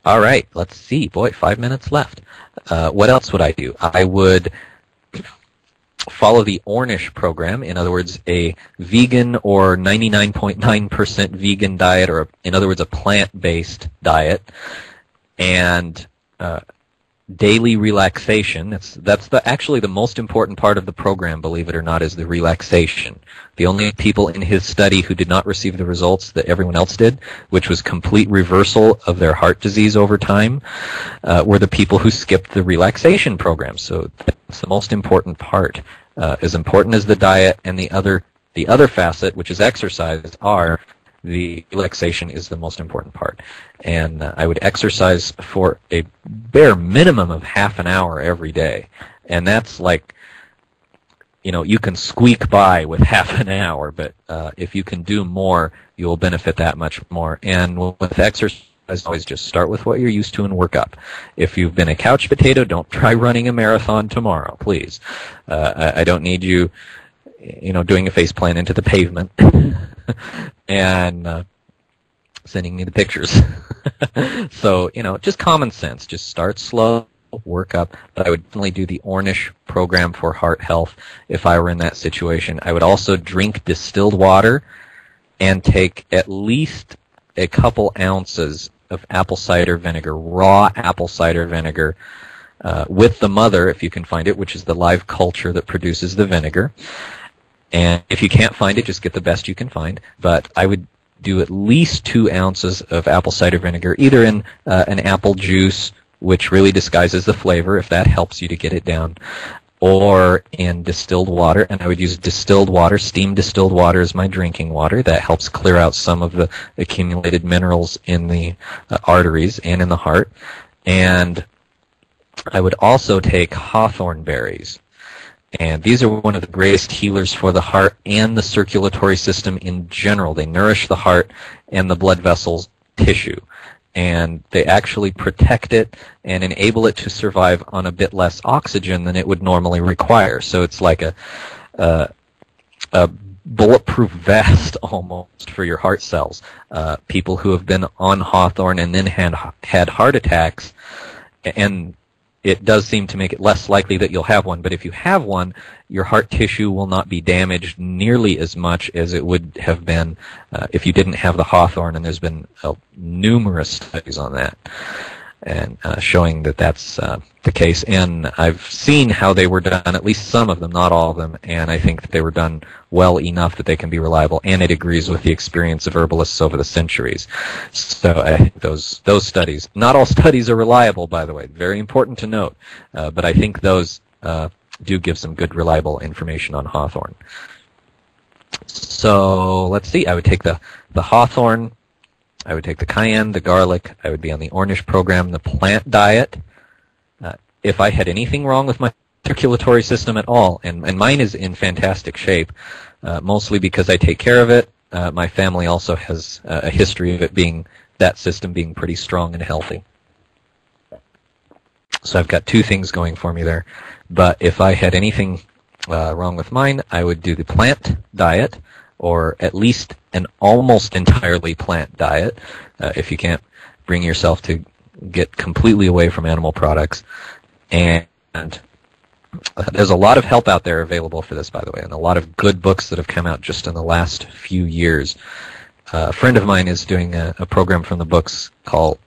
All right, let's see. Boy, 5 minutes left. What else would I do? I would follow the Ornish program, in other words, a vegan or 99.9% vegan diet, or in other words, a plant-based diet, and daily relaxation. That's actually the most important part of the program, believe it or not, is the relaxation. The only people in his study who did not receive the results that everyone else did, which was complete reversal of their heart disease over time, were the people who skipped the relaxation program. So that's the most important part. As important as the diet and the other facet, which is exercise, the relaxation is the most important part. And I would exercise for a bare minimum of half an hour every day. And that's like, you can squeak by with half an hour, but if you can do more, you'll benefit that much more. And with exercise, always just start with what you're used to and work up. If you've been a couch potato, don't try running a marathon tomorrow, please. I don't need you, doing a face plant into the pavement and sending me the pictures. So, just common sense. Just start slow, work up. But I would definitely do the Ornish program for heart health if I were in that situation. I would also drink distilled water and take at least a couple ounces of apple cider vinegar, raw apple cider vinegar, with the mother, if you can find it, which is the live culture that produces the vinegar. And if you can't find it, just get the best you can find. But I would do at least 2 ounces of apple cider vinegar, either in an apple juice, which really disguises the flavor, if that helps you to get it down, or in distilled water. And I would use distilled water, steamed distilled water as my drinking water. That helps clear out some of the accumulated minerals in the arteries and in the heart. And I would also take hawthorn berries. And these are one of the greatest healers for the heart and the circulatory system in general. They nourish the heart and the blood vessels tissue. And they actually protect it and enable it to survive on a bit less oxygen than it would normally require. So it's like a bulletproof vest almost for your heart cells. People who have been on hawthorn and then had heart attacks, and it does seem to make it less likely that you'll have one, but if you have one, your heart tissue will not be damaged nearly as much as it would have been if you didn't have the hawthorn, and there's been numerous studies on that, and showing that that's the case. And I've seen how they were done, at least some of them, not all of them, and I think that they were done well enough that they can be reliable, and it agrees with the experience of herbalists over the centuries. So I think those studies, not all studies are reliable, by the way, very important to note, but I think those do give some good, reliable information on hawthorn. So let's see, I would take the hawthorn, I would take the cayenne, the garlic, I would be on the Ornish program, the plant diet. If I had anything wrong with my circulatory system at all, and mine is in fantastic shape, mostly because I take care of it. My family also has a history of that system being pretty strong and healthy. So I've got 2 things going for me there. But if I had anything wrong with mine, I would do the plant diet, or at least an almost entirely plant diet, if you can't bring yourself to get completely away from animal products. And there's a lot of help out there available for this, by the way, and a lot of good books that have come out just in the last few years. A friend of mine is doing a program from the books called